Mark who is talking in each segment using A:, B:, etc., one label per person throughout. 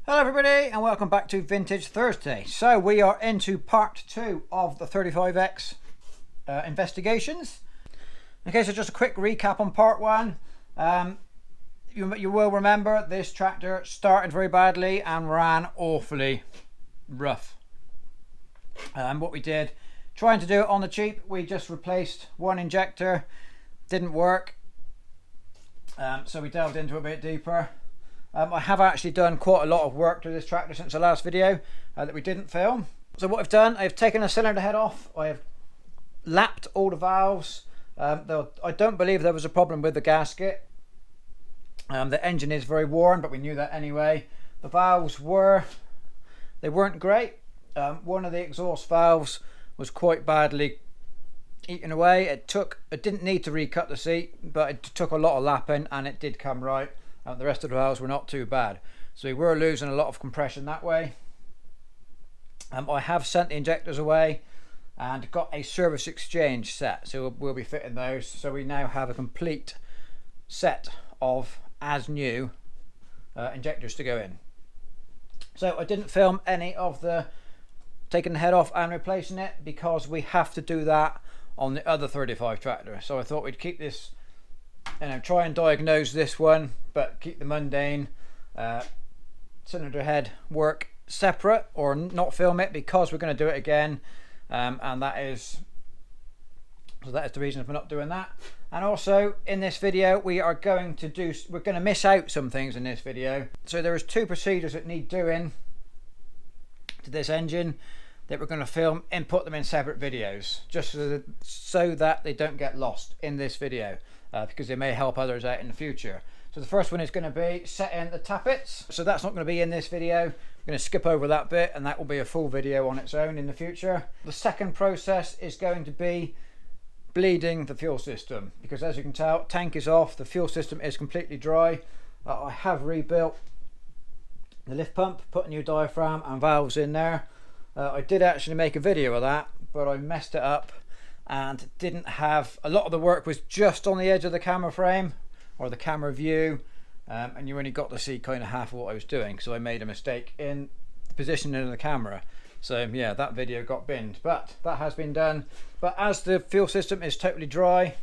A: Hello everybody and welcome back to Vintage Thursday. So we are into part 2 of the 35X investigations. Okay, so just a quick recap on part 1. You will remember this tractor started very badly and ran awfully rough. What we did, trying to do it on the cheap, we just replaced one injector. Didn't work, so we delved into it a bit deeper. I have actually done quite a lot of work to this tractor since the last video that we didn't film. So what I've done, I've taken the cylinder head off, I have lapped all the valves. I don't believe there was a problem with the gasket. The engine is very worn, but we knew that anyway. The valves they weren't great. One of the exhaust valves was quite badly eaten away. It didn't need to recut the seat, but it took a lot of lapping and it did come right. The rest of the valves were not too bad, so we were losing a lot of compression that way. I have sent the injectors away and got a service exchange set, so we'll be fitting those. So we now have a complete set of as new injectors to go in. So I didn't film any of the taking the head off and replacing it because we have to do that on the other 35 tractor. So I thought we'd keep this, try and diagnose this one, but keep the mundane cylinder head work separate, or not film it because we're going to do it again, and that is the reason for not doing that. And also in this video we're going to miss out some things in this video. So there is 2 procedures that need doing to this engine that we're going to film and put them in separate videos, just so that they don't get lost in this video, because they may help others out in the future. So the first one is going to be setting the tappets. So that's not going to be in this video. I'm going to skip over that bit, and that will be a full video on its own in the future. The second process is going to be bleeding the fuel system, because as you can tell, tank is off, the fuel system is completely dry. I have rebuilt the lift pump, put a new diaphragm and valves in there. I did actually make a video of that, but I messed it up and didn't have a lot of the work. Was just on the edge of the camera frame or the camera view, and you only got to see kind of half of what I was doing, so I made a mistake in the positioning of the camera. So yeah, that video got binned, but that has been done. But as the fuel system is totally dry,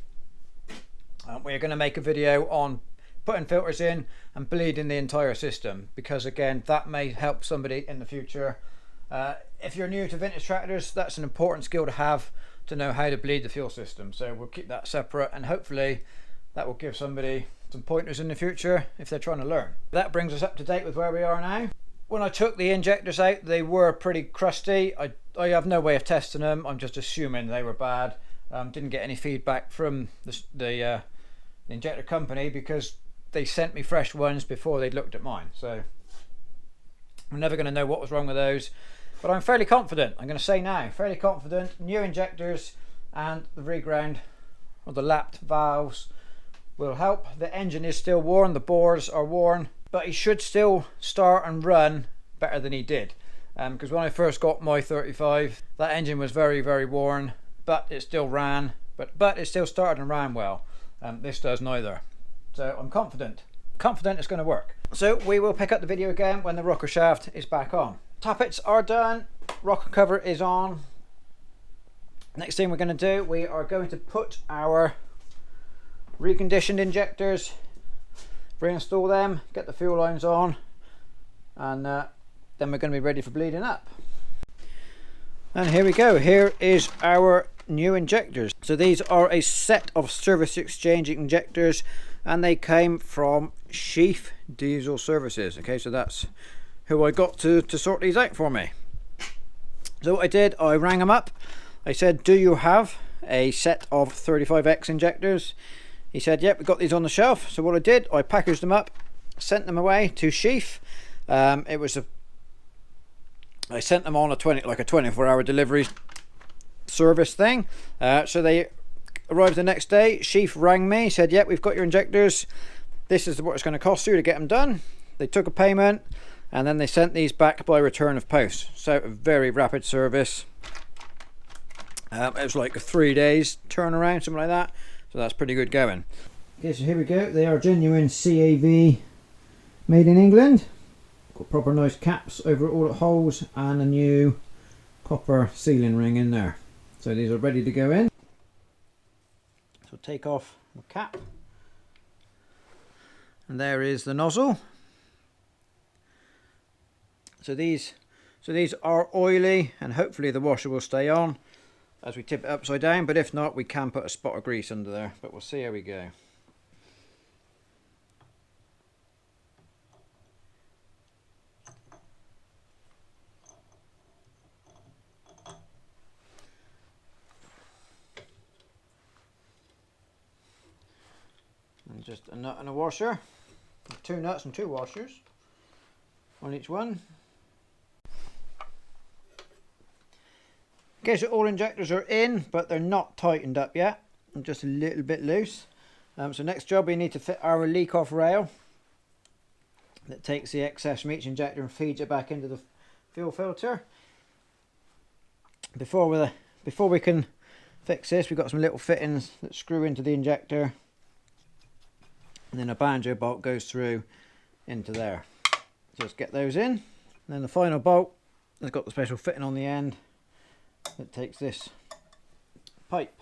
A: we're going to make a video on putting filters in and bleeding the entire system, because again, that may help somebody in the future. If you're new to vintage tractors, that's an important skill to have, to know how to bleed the fuel system. So we'll keep that separate, and hopefully that will give somebody some pointers in the future if they're trying to learn. That brings us up to date with where we are now. When I took the injectors out, they were pretty crusty. I have no way of testing them. I'm just assuming they were bad. Didn't get any feedback from the injector company, because they sent me fresh ones before they'd looked at mine. So I'm never going to know what was wrong with those. But I'm fairly confident, I'm going to say now, fairly confident, new injectors and the reground or the lapped valves will help. The engine is still worn, the bores are worn, but he should still start and run better than he did. Because when I first got my 35, that engine was very, very worn, but it still ran, but it still started and ran well. This does neither. So I'm confident it's going to work. So we will pick up the video again when the rocker shaft is back on. Tappets are done, rocker cover is on. Next thing we're going to do, we are going to put our reconditioned injectors, reinstall them, get the fuel lines on, and then we're going to be ready for bleeding up. And here we go, here is our new injectors. So these are a set of service exchange injectors, and they came from Sheaf Diesel Services. Okay, so that's who I got to sort these out for me. So what I did, I rang them up. I said, do you have a set of 35X injectors? He said, yep, we got these on the shelf. So what I did, I packaged them up, sent them away to Sheaf. I sent them on a 24-hour delivery service thing. So they arrived the next day. Sheaf rang me, said, yep, we've got your injectors. This is what it's going to cost you to get them done. They took a payment, and then they sent these back by return of post. So a very rapid service. It was like a 3 days turnaround, something like that. So that's pretty good going. Okay, so here we go. They are genuine CAV made in England. Got proper nice caps over all the holes and a new copper sealing ring in there. So these are ready to go in. So take off the cap. And there is the nozzle. So these are oily, and hopefully the washer will stay on as we tip it upside down, but if not, we can put a spot of grease under there, but we'll see how we go. And just a nut and a washer, 2 nuts and 2 washers on each one. Okay, so all injectors are in, but they're not tightened up yet. They're just a little bit loose. So next job, we need to fit our leak off rail that takes the excess from each injector and feeds it back into the fuel filter. Before we can fix this, we've got some little fittings that screw into the injector, and then a banjo bolt goes through into there. So let's get those in. And then the final bolt has got the special fitting on the end that takes this pipe.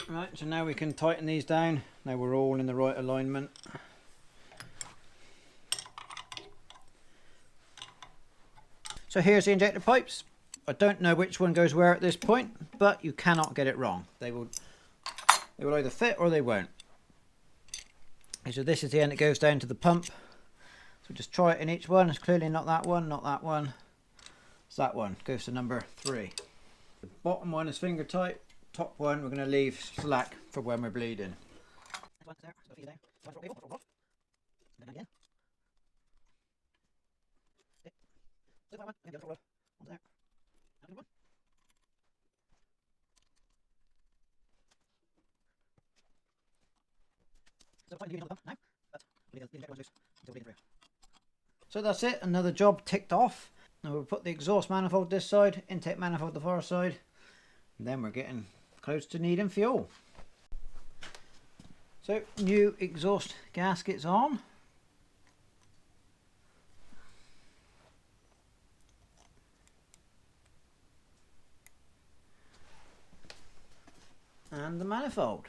A: Right, so now we can tighten these down. Now we're all in the right alignment. So here's the injector pipes. I don't know which one goes where at this point, but you cannot get it wrong. They will either fit or they won't. So this is the end that goes down to the pump. So just try it in each one. It's clearly not that one, not that one. It's that one. Goes to number 3. The bottom one is finger tight. Top one we're going to leave slack for when we're bleeding. So that's it, another job ticked off. Now we'll put the exhaust manifold this side, intake manifold the far side, and then we're getting close to needing fuel. So new exhaust gaskets on. And the manifold.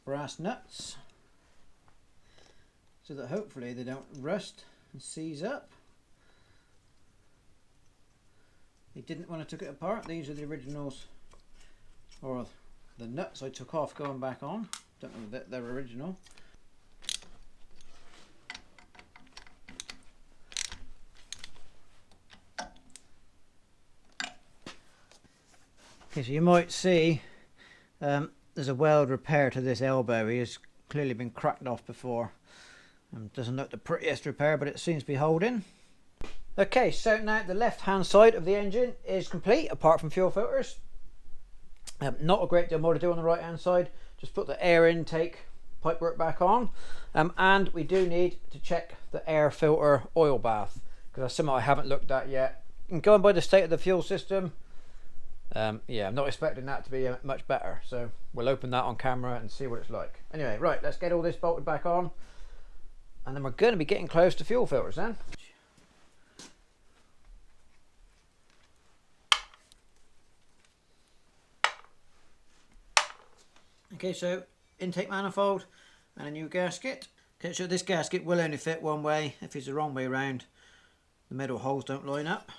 A: Brass nuts, so that hopefully they don't rust and seize up. They didn't when I took it apart. These are the originals, or the nuts I took off going back on. Don't know that they're original. Okay, so you might see there's a weld repair to this elbow. He has clearly been cracked off before. Doesn't look the prettiest repair, but it seems to be holding. Okay, so now the left hand side of the engine is complete apart from fuel filters. Not a great deal more to do on the right hand side. Just put the air intake pipework back on, and we do need to check the air filter oil bath, because that's something I haven't looked at yet. And going by the state of the fuel system, yeah, I'm not expecting that to be much better, so we'll open that on camera and see what it's like. Anyway, right, let's get all this bolted back on, and then we're going to be getting close to fuel filters then. Okay, so intake manifold and a new gasket. Okay, so this gasket will only fit one way. If it's the wrong way around, the middle holes don't line up.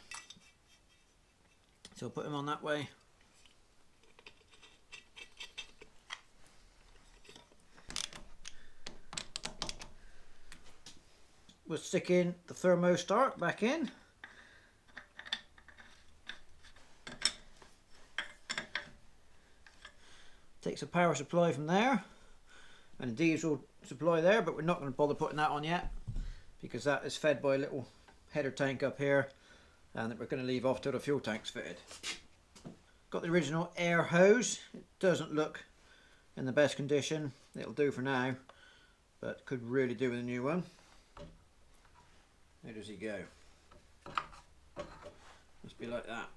A: So I'll put them on that way. We'll stick in the thermostat back in. Takes a power supply from there and a diesel supply there, but we're not going to bother putting that on yet because that is fed by a little header tank up here, and that we're going to leave off till the fuel tank's fitted. Got the original air hose. It doesn't look in the best condition. It'll do for now. but could really do with a new one. Where does he go? Must be like that.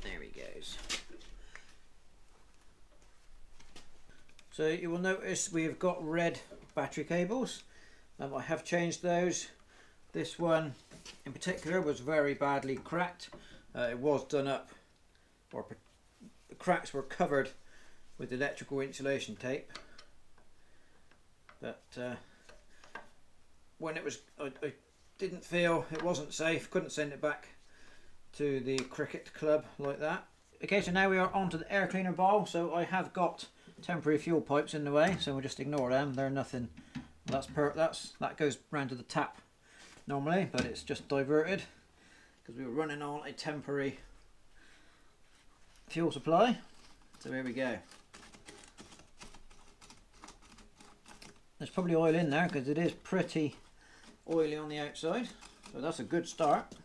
A: There he goes. So you will notice we have got red battery cables. I have changed those. This one in particular was very badly cracked. It was done up, or the cracks were covered with electrical insulation tape. But when it was, I didn't feel it wasn't safe, couldn't send it back to the cricket club like that. Okay, so now we are onto the air cleaner bowl. So I have got temporary fuel pipes in the way, so we'll just ignore them. They're nothing. That goes round to the tap normally, but it's just diverted because we were running on a temporary fuel supply. So here we go. There's probably oil in there because it is pretty oily on the outside, so that's a good start.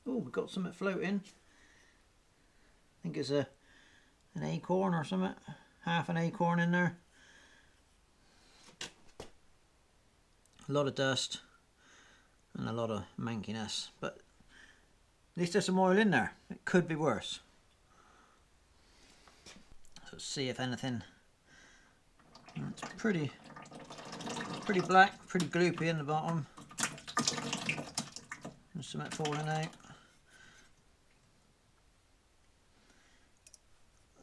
A: Oh, we've got something floating. I think it's an acorn or something. Half an acorn in there. A lot of dust and a lot of mankiness, but at least there's some oil in there. It could be worse. So let's see if anything. It's pretty black, pretty gloopy in the bottom. There's something falling out.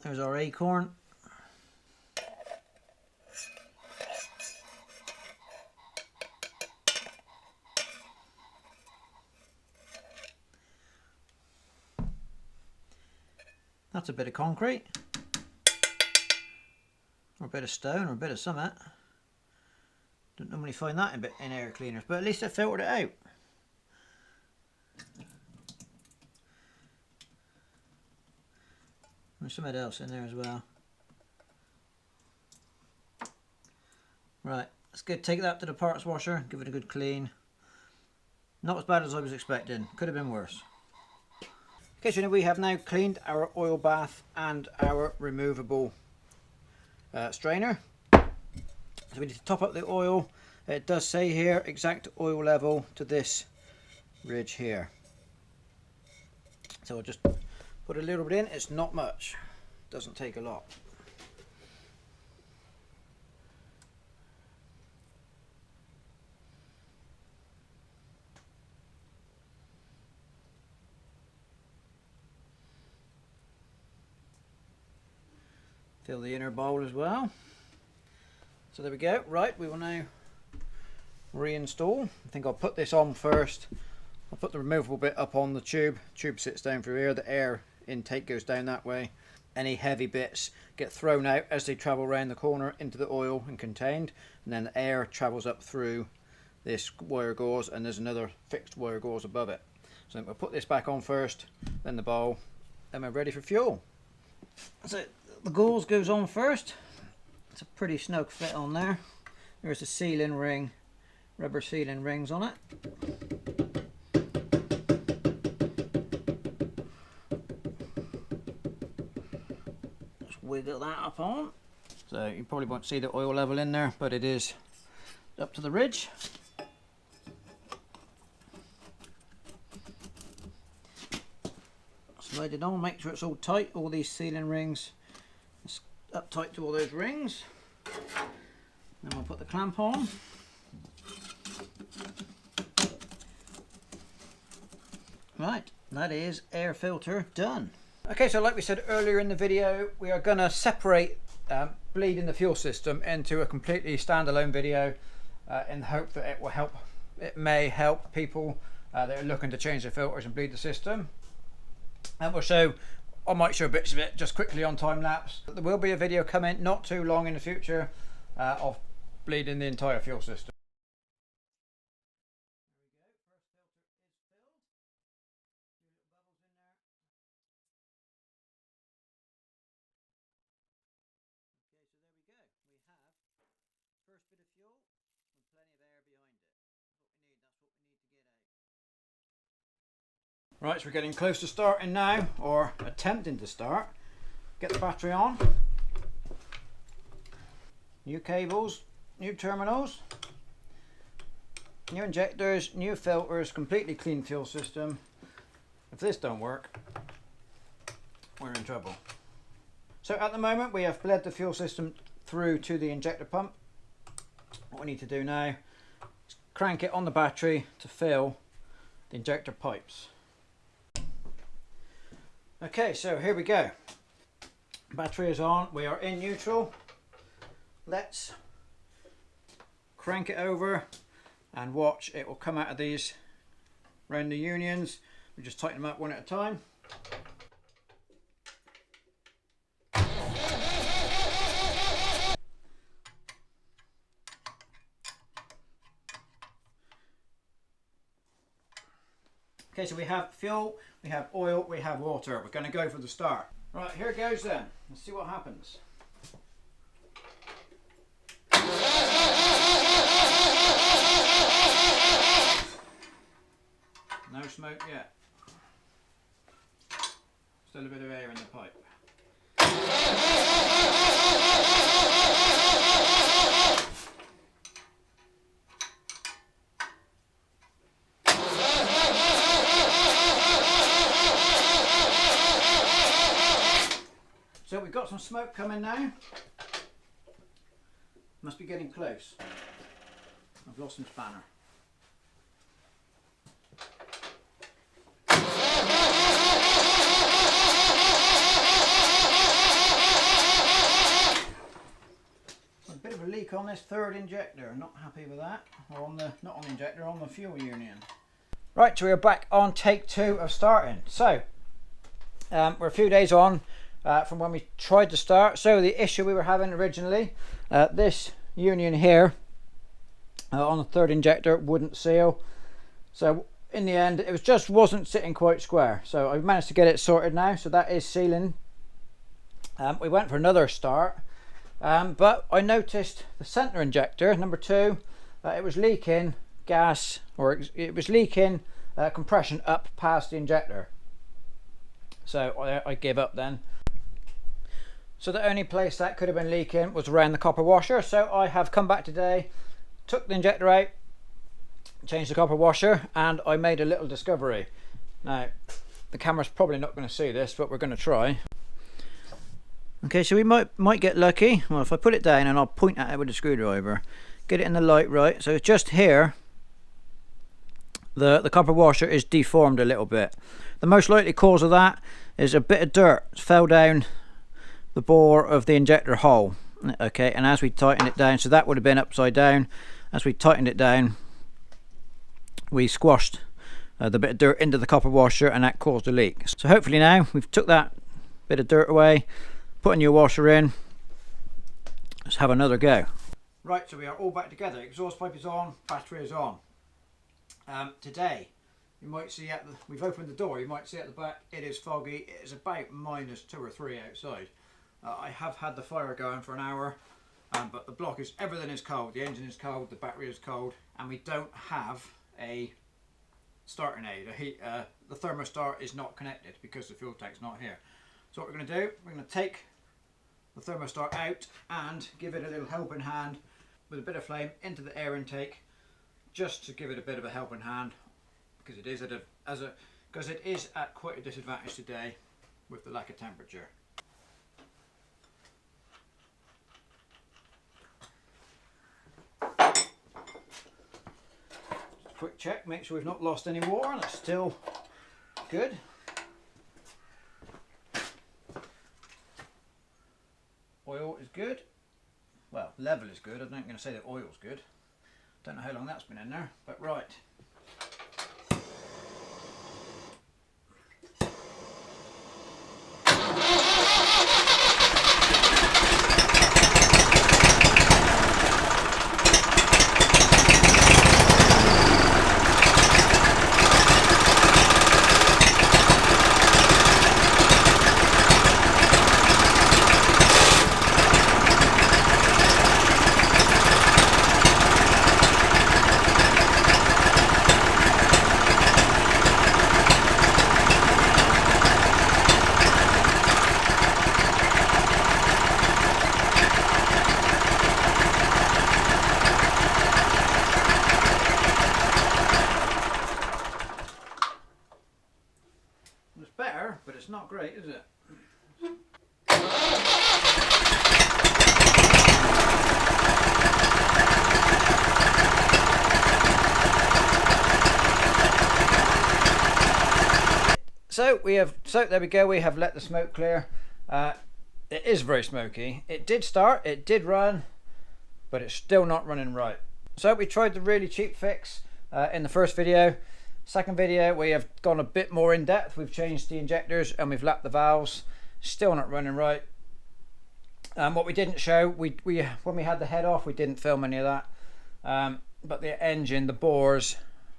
A: There's our acorn. That's a bit of concrete, or a bit of stone, or a bit of something. Don't normally find that in air cleaners, but at least I filtered it out. There's something else in there as well. Right, let's take that to the parts washer, give it a good clean. Not as bad as I was expecting, could have been worse. Okay, so we have now cleaned our oil bath and our removable strainer. So we need to top up the oil. It does say here exact oil level to this ridge here. So I'll just put a little bit in. It's not much, doesn't take a lot. Fill the inner bowl as well. So there we go. Right, we will now reinstall. I think I'll put this on first. I'll put the removable bit up on the tube. Tube sits down through here. The air intake goes down that way. Any heavy bits get thrown out as they travel around the corner into the oil and contained, and then the air travels up through this wire gauze, and there's another fixed wire gauze above it. So I'll put this back on first, then the bowl, then we're ready for fuel. So the gauze goes on first. It's a pretty snug fit on there. There's a sealing ring, rubber sealing rings on it. Just wiggle that up on. So you probably won't see the oil level in there, but it is up to the ridge. Slide it on, make sure it's all tight, all these sealing rings. It's up tight to all those rings. Then we'll put the clamp on. Right, that is air filter done. Okay, so like we said earlier in the video, we are going to separate bleeding the fuel system into a completely standalone video in the hope that it may help people that are looking to change their filters and bleed the system. And we'll show, I might show bits of it just quickly on time lapse. There will be a video coming not too long in the future of bleeding the entire fuel system. First bit of fuel with plenty of air behind it. That's what we need to get out. Right, so we're getting close to starting now, or attempting to start. Get the battery on. New cables, new terminals, new injectors, new filters, completely clean fuel system. If this don't work, we're in trouble. So at the moment we have bled the fuel system through to the injector pump. What we need to do now is crank it on the battery to fill the injector pipes. Okay, so here we go. Battery is on, we are in neutral. Let's crank it over and watch, it will come out of these round the unions. We just tighten them up one at a time. Okay, so we have fuel, we have oil, we have water. We're going to go for the start. Right, here it goes then. Let's see what happens. No smoke yet. Still a bit of air in the pipe. So we've got some smoke coming now. Must be getting close. I've lost some spanner. A bit of a leak on this third injector. Not happy with that. Or on the, not on the injector, on the fuel union. Right, so we are back on take 2 of starting. So we're a few days on from when we tried to start. So the issue we were having originally, this union here on the third injector wouldn't seal. So in the end it wasn't sitting quite square. So I've managed to get it sorted now, so that is sealing. We went for another start, but I noticed the center injector, number 2, it was leaking gas, or it was leaking compression up past the injector. So I gave up then. So the only place that could have been leaking was around the copper washer. So I have come back today, took the injector out, changed the copper washer, and I made a little discovery. Now, the camera's probably not going to see this, but we're going to try. Okay, so we might get lucky. Well, if I put it down and I'll point at it with a screwdriver, get it in the light right. So just here, the copper washer is deformed a little bit. The most likely cause of that is a bit of dirt fell down the bore of the injector hole. Okay, and as we tighten it down, so that would have been upside down, as we tightened it down we squashed the bit of dirt into the copper washer, and that caused a leak. So hopefully now we've took that bit of dirt away, put a new washer in. Let's have another go. Right, so we are all back together. Exhaust pipe is on, battery is on. Today you might see we've opened the door, you might see at the back it is foggy. It is about -2 or 3 outside. I have had the fire going for an hour, but the block is, everything is cold. The engine is cold, the battery is cold, and we don't have a starting aid. The thermostat is not connected because the fuel tank's not here. So what we're going to do, we're going to take the thermostat out and give it a little helping hand with a bit of flame into the air intake, just to give it a bit of a helping hand, because it is at quite a disadvantage today with the lack of temperature. Quick check, make sure we've not lost any water. That's still good. Oil is good. Well, level is good. I'm not going to say that oil's good. Don't know how long that's been in there, but right. So there we go, we have let the smoke clear. It is very smoky. It did start, it did run, but it's still not running right. So we tried the really cheap fix in the first video. Second video, we have gone a bit more in depth. We've changed the injectors and we've lapped the valves. Still not running right. What we didn't show, when we had the head off, we didn't film any of that. But the engine, the bores,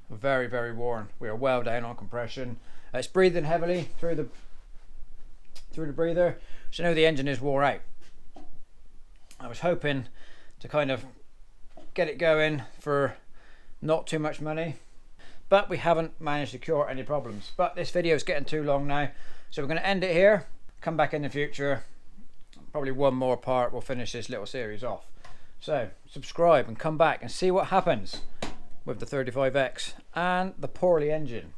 A: were very, very worn. We are well down on compression. It's breathing heavily through the breather, so now the engine is wore out. I was hoping to kind of get it going for not too much money, but we haven't managed to cure any problems. But this video is getting too long now, so we're going to end it here. Come back in the future, probably one more part, we'll finish this little series off. So subscribe and come back and see what happens with the 35X and the poorly engine.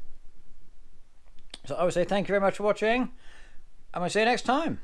A: So I would say thank you very much for watching, and I'll see you next time.